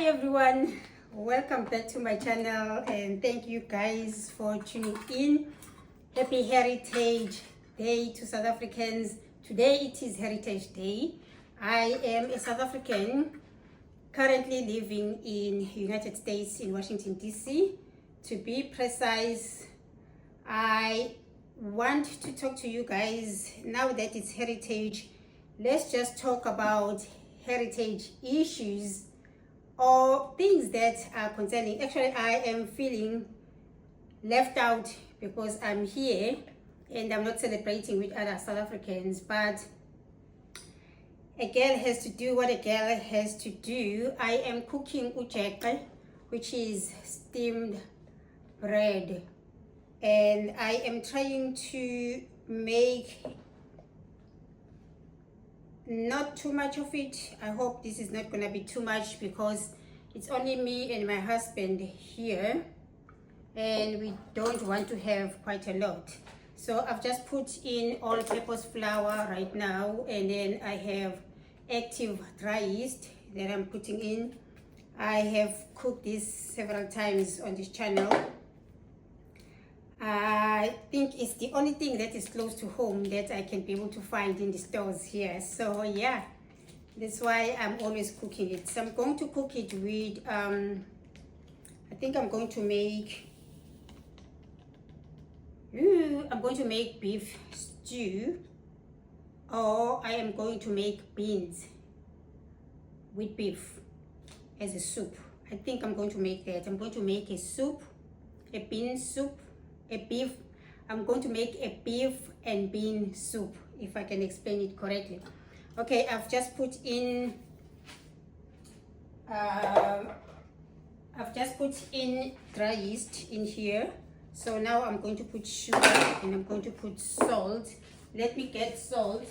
Hi everyone, welcome back to my channel and thank you guys for tuning in. Happy Heritage Day to South Africans. Today it is Heritage Day. I am a South African currently living in United States in Washington DC. To be precise, I want to talk to you guys now that it's Heritage. Let's just talk about heritage issues or things that are concerning. Actually, I am feeling left out because I'm here and I'm not celebrating with other South Africans, but a girl has to do what a girl has to do. I am cooking ujeqe, which is steamed bread, and I am trying to make not too much of it. I hope this is not gonna be too much because it's only me and my husband here and we don't want to have quite a lot. So I've just put in all-purpose flour right now, and then I have active dry yeast that I'm putting in. I have cooked this several times on this channel. I think it's the only thing that is close to home that I can be able to find in the stores here. So yeah, that's why I'm always cooking it. So I'm going to cook it with, I think I'm going to make, I'm going to make beef stew, or I am going to make beans with beef as a soup. I think I'm going to make that. I'm going to make a soup, a bean soup, a beef. I'm going to make a beef and bean soup, if I can explain it correctly. Okay, I've just put in dry yeast in here. So now I'm going to put sugar and I'm going to put salt. Let me get salt.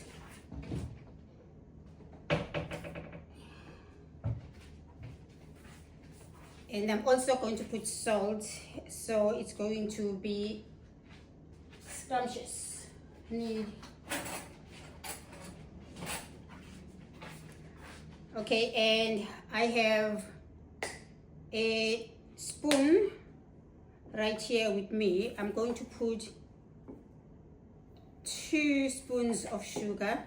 And I'm also going to put salt, so it's going to be scrumptious. Okay, and I have a spoon right here with me. I'm going to put 2 spoons of sugar,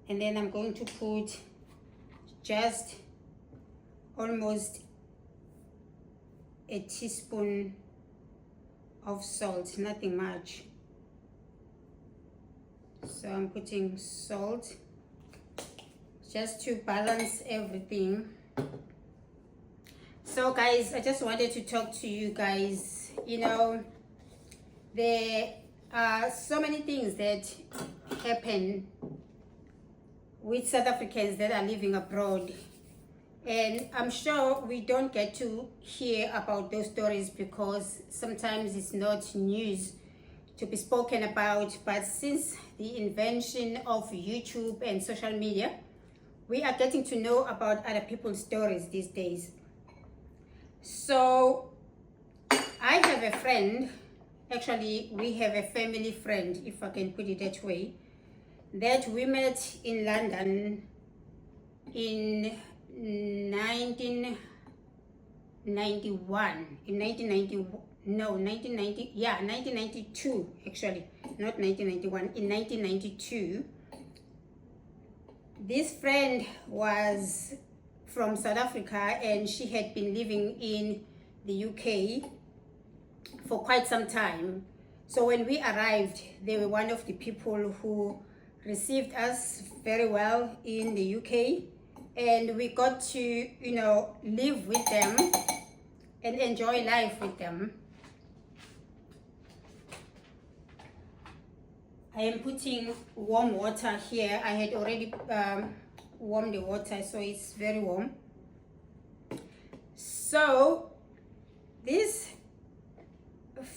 and then I'm going to put just almost a teaspoon of salt, nothing much. So I'm putting salt just to balance everything. So guys, I just wanted to talk to you guys. You know, there are so many things that happen with South Africans that are living abroad, and I'm sure we don't get to hear about those stories because sometimes it's not news to be spoken about. But since the invention of YouTube and social media, we are getting to know about other people's stories these days. So I have a friend, actually we have a family friend, if I can put it that way, that we met in London in 1990, no, 1990, yeah, 1992, actually, not 1991, in 1992. This friend was from South Africa and she had been living in the UK for quite some time. So when we arrived, they were one of the people who received us very well in the UK, and we got to, you know, live with them and enjoy life with them. I am putting warm water here. I had already warmed the water, so it's very warm. So this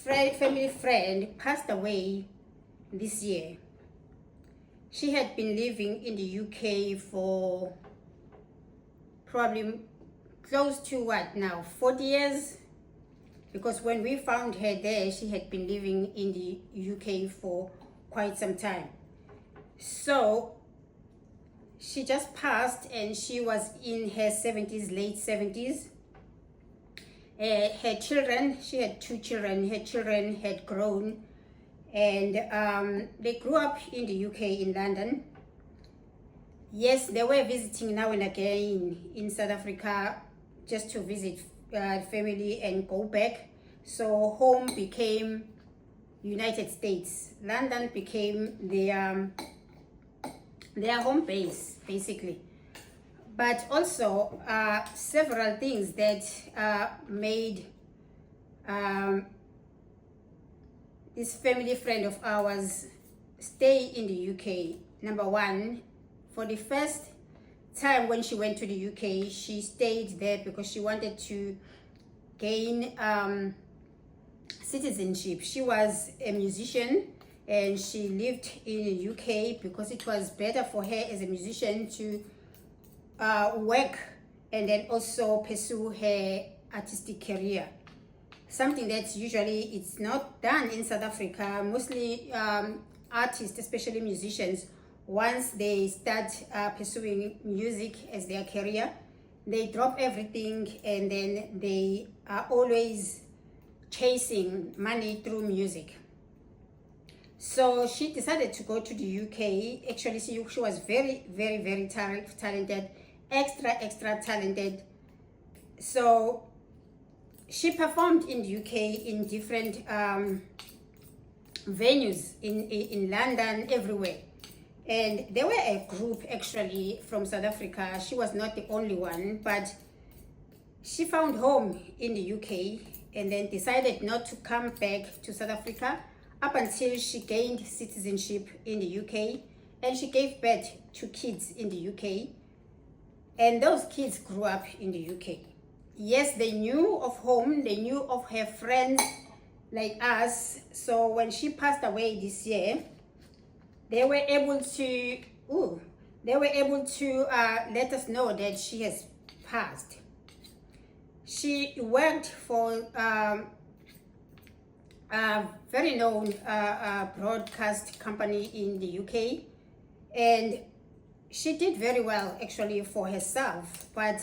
family friend passed away this year. She had been living in the UK for probably close to what now, 40 years? Because when we found her there, she had been living in the UK for quite some time. So she just passed, and she was in her 70s, late 70s. Her children, she had 2 children, her children had grown, and they grew up in the UK, in London. Yes, they were visiting now and again in South Africa just to visit family and go back. So home became United States. London became their home base, basically. But also several things that made this family friend of ours stay in the UK. Number one, for the first time when she went to the UK, she stayed there because she wanted to gain citizenship. She was a musician, and she lived in the UK because it was better for her as a musician to work and then also pursue her artistic career. Something that usually it's not done in South Africa. Mostly artists, especially musicians, once they start pursuing music as their career, they drop everything, and then they are always chasing money through music. So she decided to go to the UK. Actually, she was very, very, very talented, extra talented. So she performed in the UK in different venues in London, everywhere. And there were a group actually from South Africa. She was not the only one, but she found home in the UK and then decided not to come back to South Africa up until she gained citizenship in the UK, and she gave birth to kids in the UK, and those kids grew up in the UK. Yes, they knew of home, they knew of her friends like us. So when she passed away this year, they were able to let us know that she has passed. She worked for a very known broadcast company in the UK, and she did very well actually for herself. But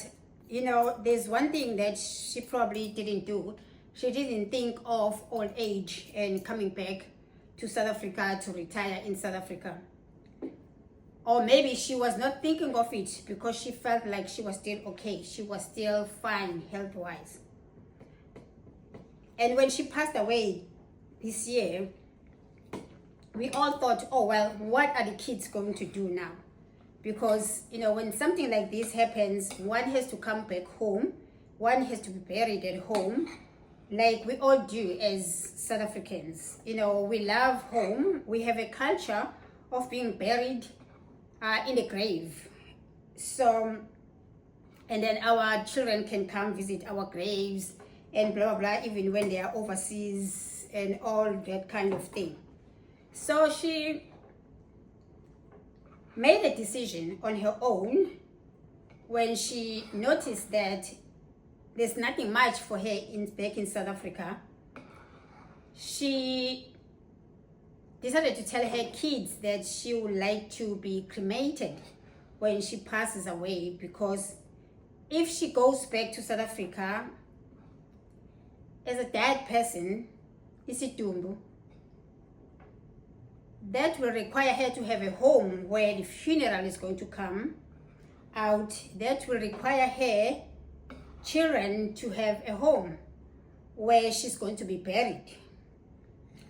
you know, there's one thing that she probably didn't do. She didn't think of old age and coming back to South Africa to retire in South Africa. Or maybe she was not thinking of it because she felt like she was still okay. She was still fine health-wise. And when she passed away this year, we all thought, oh, well, what are the kids going to do now? Because, you know, when something like this happens, one has to come back home. One has to be buried at home, like we all do as South Africans. You know, we love home. We have a culture of being buried in the grave. So, and then our children can come visit our graves and blah, blah, blah, even when they are overseas and all that kind of thing. So she made a decision on her own when she noticed that there's nothing much for her back in South Africa. She decided to tell her kids that she would like to be cremated when she passes away, because if she goes back to South Africa as a dead person, isitumbu, that will require her to have a home where the funeral is going to come out. That will require her children to have a home where she's going to be buried.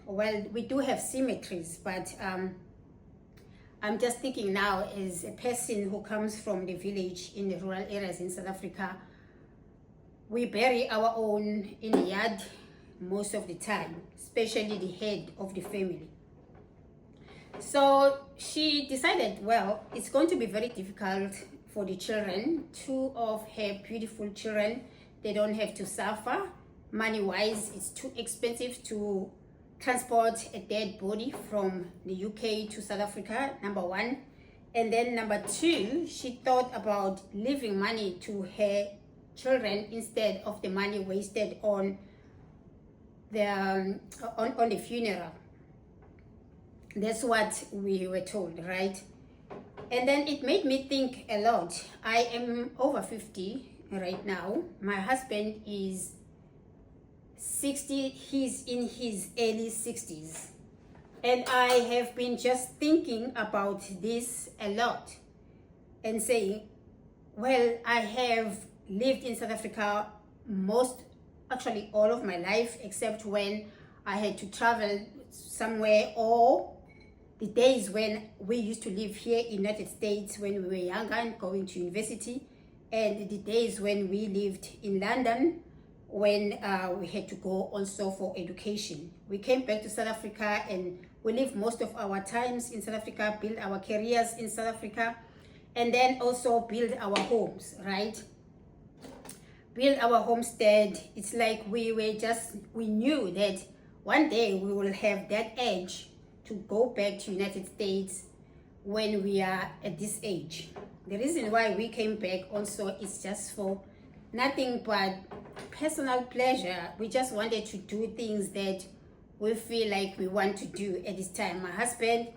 Well, we do have cemeteries, but I'm just thinking now as a person who comes from the village in the rural areas in South Africa, we bury our own in the yard most of the time, especially the head of the family. So she decided, well, it's going to be very difficult for the children. 2 of her beautiful children, they don't have to suffer. Money-wise, it's too expensive to transport a dead body from the UK to South Africa, number 1. And then number 2, she thought about leaving money to her children instead of the money wasted on the funeral. That's what we were told, right? And then it made me think a lot. I am over 50 right now. My husband is 60, he's in his early 60s. And I have been just thinking about this a lot and saying, well, I have lived in South Africa actually all of my life, except when I had to travel somewhere, or the days when we used to live here in the United States when we were younger and going to university, and the days when we lived in London when we had to go also for education. We came back to South Africa and we lived most of our times in South Africa, built our careers in South Africa, and then also build our homes, right? Build our homestead. It's like we knew that one day we will have that edge to go back to United States when we are at this age. The reason why we came back also is just for nothing but personal pleasure. We just wanted to do things that we feel like we want to do at this time. My husband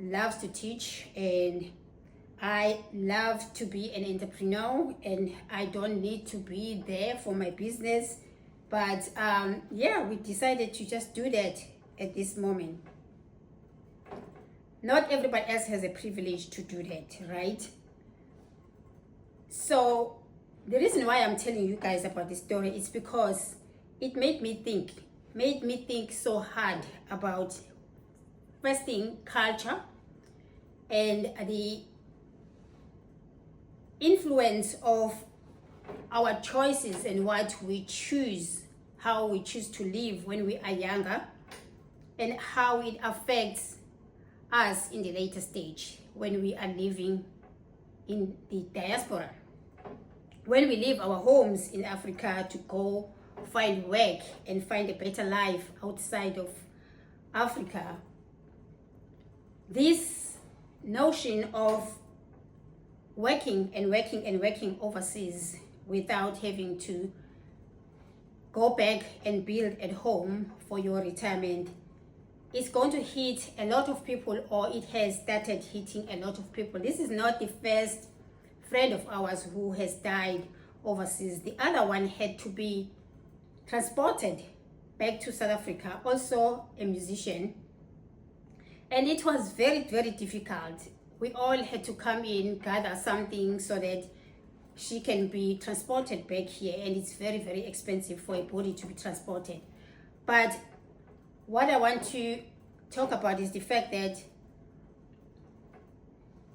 loves to teach, and I love to be an entrepreneur, and I don't need to be there for my business. But yeah, we decided to just do that at this moment. Not everybody else has a privilege to do that, right? So the reason why I'm telling you guys about this story is because it made me think so hard about, first thing, culture and the influence of our choices and what we choose, how we choose to live when we are younger, and how it affects us in the later stage when we are living in the diaspora. When we leave our homes in Africa to go find work and find a better life outside of Africa, this notion of working overseas without having to go back and build at home for your retirement is going to hit a lot of people, or it has started hitting a lot of people. This is not the first friend of ours who has died overseas. The other one had to be transported back to South Africa, also a musician, and it was very, very difficult. We all had to come in, gather something so that she can be transported back here, and it's very, very expensive for a body to be transported. But what I want to talk about is the fact that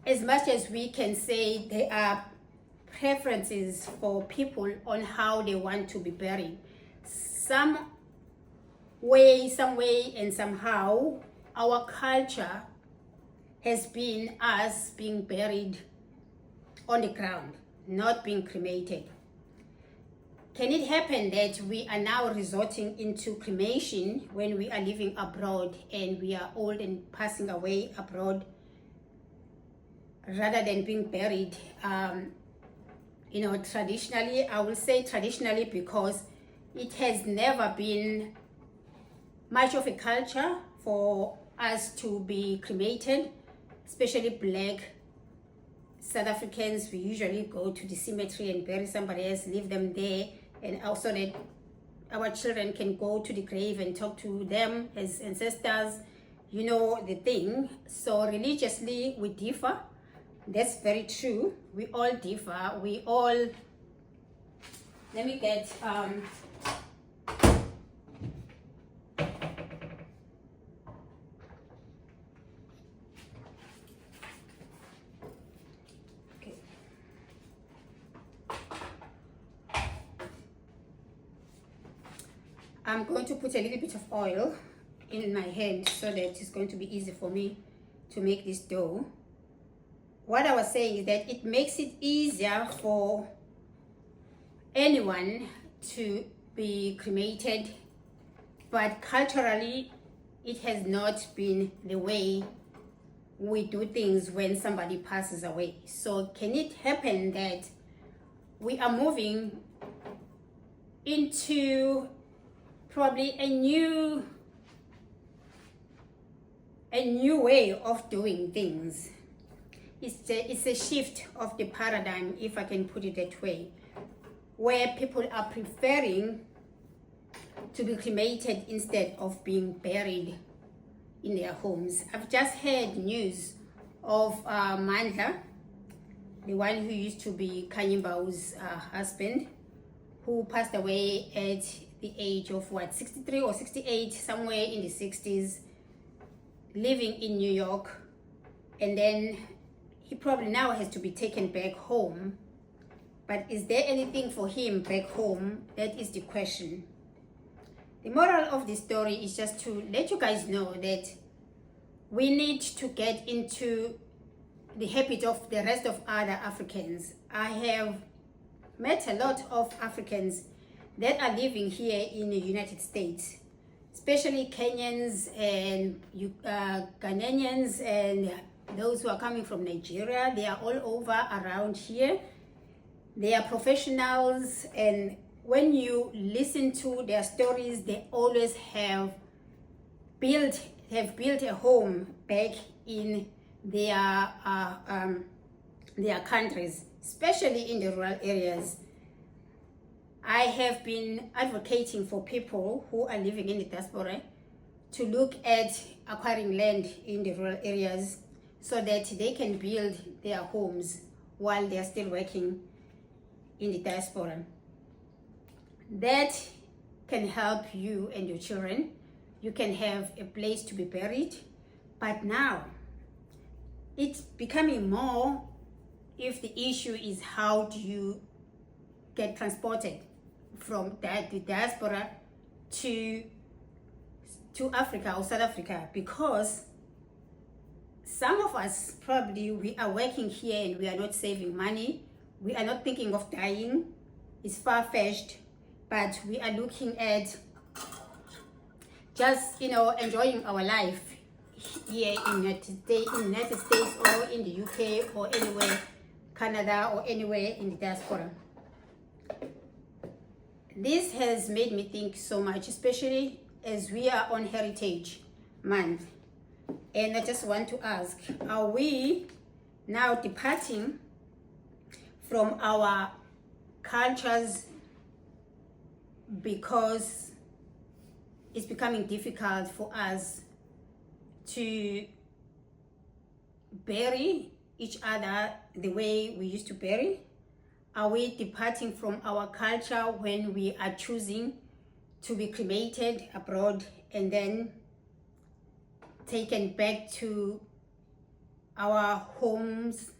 as much as we can say there are preferences for people on how they want to be buried, some way and somehow our culture has been us being buried on the ground, not being cremated. Can it happen that we are now resorting into cremation when we are living abroad and we are old and passing away abroad, rather than being buried, traditionally? I will say traditionally because it has never been much of a culture for us to be cremated, especially Black South Africans. We usually go to the cemetery and bury somebody else, leave them there, and also that our children can go to the grave and talk to them as ancestors, the thing. So religiously we differ. That's very true. We all differ. Let me get I'm going to put a little bit of oil in my hand so that it's going to be easy for me to make this dough. What I was saying is that it makes it easier for anyone to be cremated, but culturally it has not been the way we do things when somebody passes away. So can it happen that we are moving into probably a new way of doing things? it's a shift of the paradigm, if I can put it that way, where people are preferring to be cremated instead of being buried in their homes. I've just heard news of Mandla, the one who used to be Kanyimba's husband, who passed away at the age of 63 or 68, somewhere in the 60s, living in New York. And then he probably now has to be taken back home. But is there anything for him back home? That is the question. The moral of the story is just to let you guys know that we need to get into the habit of the rest of other Africans. I have met a lot of Africans that are living here in the United States, especially Kenyans and Ghanaians and those who are coming from Nigeria. They are all over around here. They are professionals, and when you listen to their stories, they always have built a home back in their countries, especially in the rural areas. I have been advocating for people who are living in the diaspora to look at acquiring land in the rural areas so that they can build their homes while they are still working in the diaspora. That can help you and your children. You can have a place to be buried. But now it's becoming more, if the issue is how do you get transported from the diaspora to Africa or South Africa, because some of us probably, we are working here and we are not saving money. We are not thinking of dying. It's far-fetched, but we are looking at just, enjoying our life here in the United States or in the UK or anywhere, Canada or anywhere in the diaspora. This has made me think so much, especially as we are on Heritage Month. And I just want to ask, are we now departing from our cultures because it's becoming difficult for us to bury each other the way we used to bury? Are we departing from our culture when we are choosing to be cremated abroad and then taken back to our homes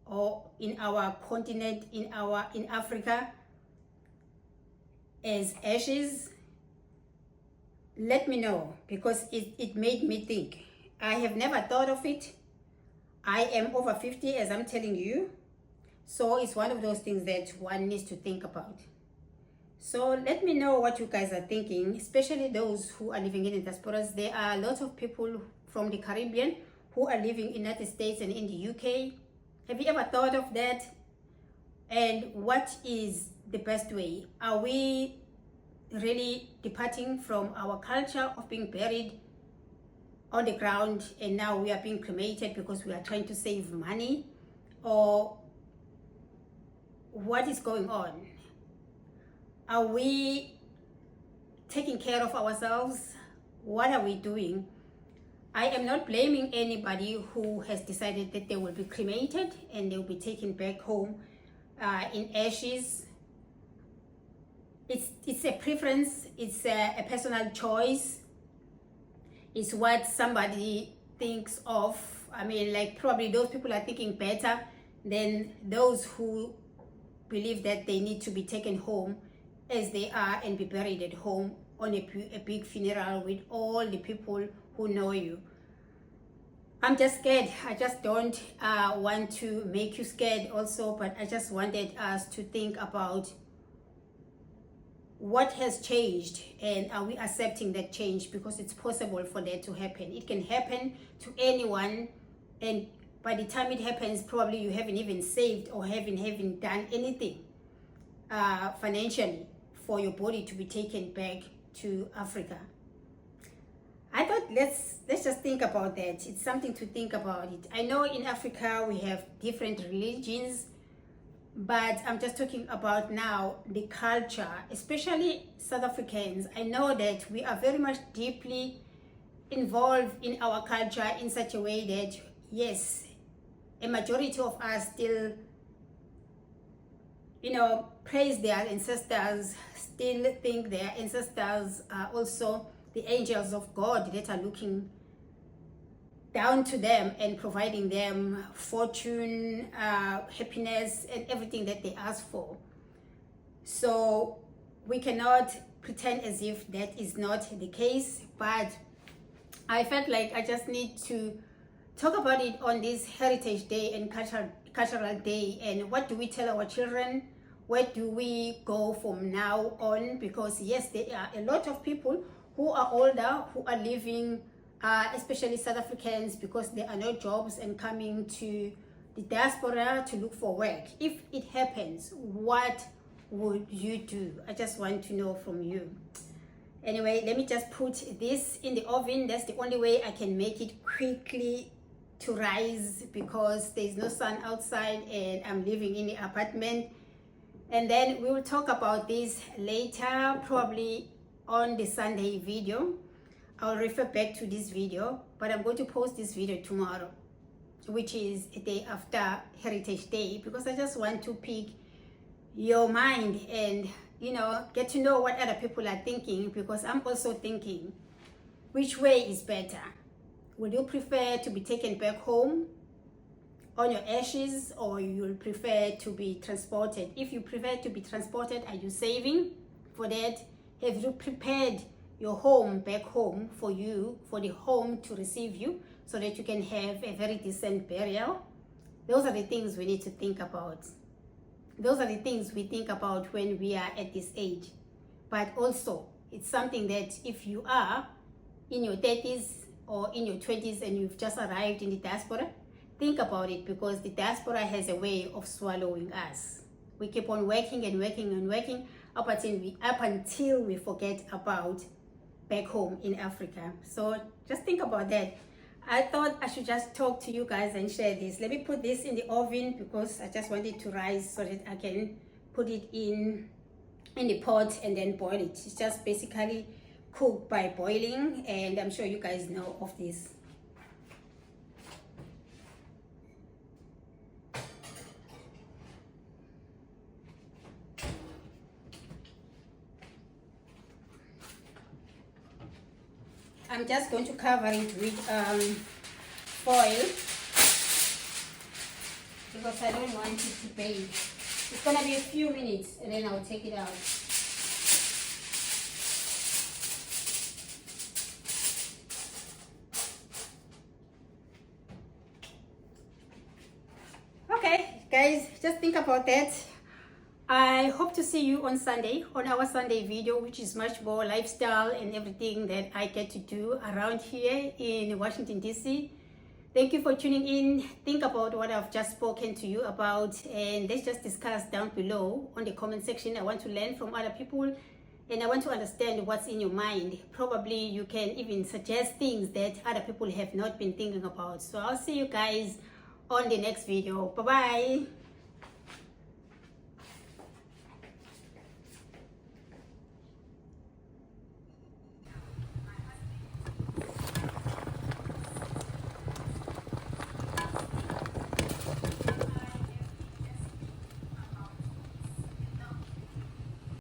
or in our continent, in Africa as ashes? Let me know, because it made me think. I have never thought of it. I am over 50, as I'm telling you. So it's one of those things that one needs to think about. So let me know what you guys are thinking, especially those who are living in the diasporas. There are a lot of people from the Caribbean who are living in the United States and in the UK. Have you ever thought of that? And what is the best way? Are we really departing from our culture of being buried on the ground and now we are being cremated because we are trying to save money? Or what is going on? Are we taking care of ourselves? What are we doing? I am not blaming anybody who has decided that they will be cremated and they will be taken back home in ashes. It's a preference, it's a personal choice. It's what somebody thinks of. I mean, like, probably those people are thinking better than those who believe that they need to be taken home as they are and be buried at home on a big funeral with all the people who know you. I'm just scared. I just don't want to make you scared also, but I just wanted us to think about what has changed and are we accepting that change, because it's possible for that to happen. It can happen to anyone, and by the time it happens, probably you haven't even saved or haven't done anything financially for your body to be taken back to Africa. I thought let's just think about that. It's something to think about it. I know in Africa we have different religions, but I'm just talking about now the culture, especially South Africans. I know that we are very much deeply involved in our culture in such a way that, yes, a majority of us still, praise their ancestors, still think their ancestors are also the angels of God that are looking down to them and providing them fortune, happiness, and everything that they ask for. So we cannot pretend as if that is not the case, but I felt like I just need to talk about it on this Heritage Day and Cultural Day. And what do we tell our children? Where do we go from now on? Because yes, there are a lot of people who are older, who are living, especially South Africans, because there are no jobs and coming to the diaspora to look for work. If it happens, what would you do? I just want to know from you. Anyway, let me just put this in the oven. That's the only way I can make it quickly to rise, because there's no sun outside and I'm living in the apartment. And then we will talk about this later, probably on the Sunday video. I'll refer back to this video, but I'm going to post this video tomorrow, which is a day after Heritage Day, because I just want to pick your mind and get to know what other people are thinking, because I'm also thinking, which way is better? Would you prefer to be taken back home on your ashes, or you'll prefer to be transported? If you prefer to be transported, are you saving for that? Have you prepared your home back home for you, for the home to receive you, so that you can have a very decent burial? Those are the things we need to think about. Those are the things we think about when we are at this age. But also, it's something that if you are in your 30s or in your 20s and you've just arrived in the diaspora, think about it, because the diaspora has a way of swallowing us. We keep on working and working and working up until we forget about back home in Africa. So just think about that. I thought I should just talk to you guys and share this. Let me put this in the oven, because I just want it to rise so that I can put it in the pot and then boil it. It's just basically cooked by boiling, and I'm sure you guys know of this. I'm just going to cover it with foil, because I don't want it to bake. It's gonna be a few minutes and then I'll take it out. Okay, guys, just think about that. I hope to see you on Sunday, on our Sunday video, which is much more lifestyle and everything that I get to do around here in Washington, D.C. Thank you for tuning in. Think about what I've just spoken to you about, and let's just discuss down below on the comment section. I want to learn from other people, and I want to understand what's in your mind. Probably you can even suggest things that other people have not been thinking about. So I'll see you guys on the next video. Bye-bye.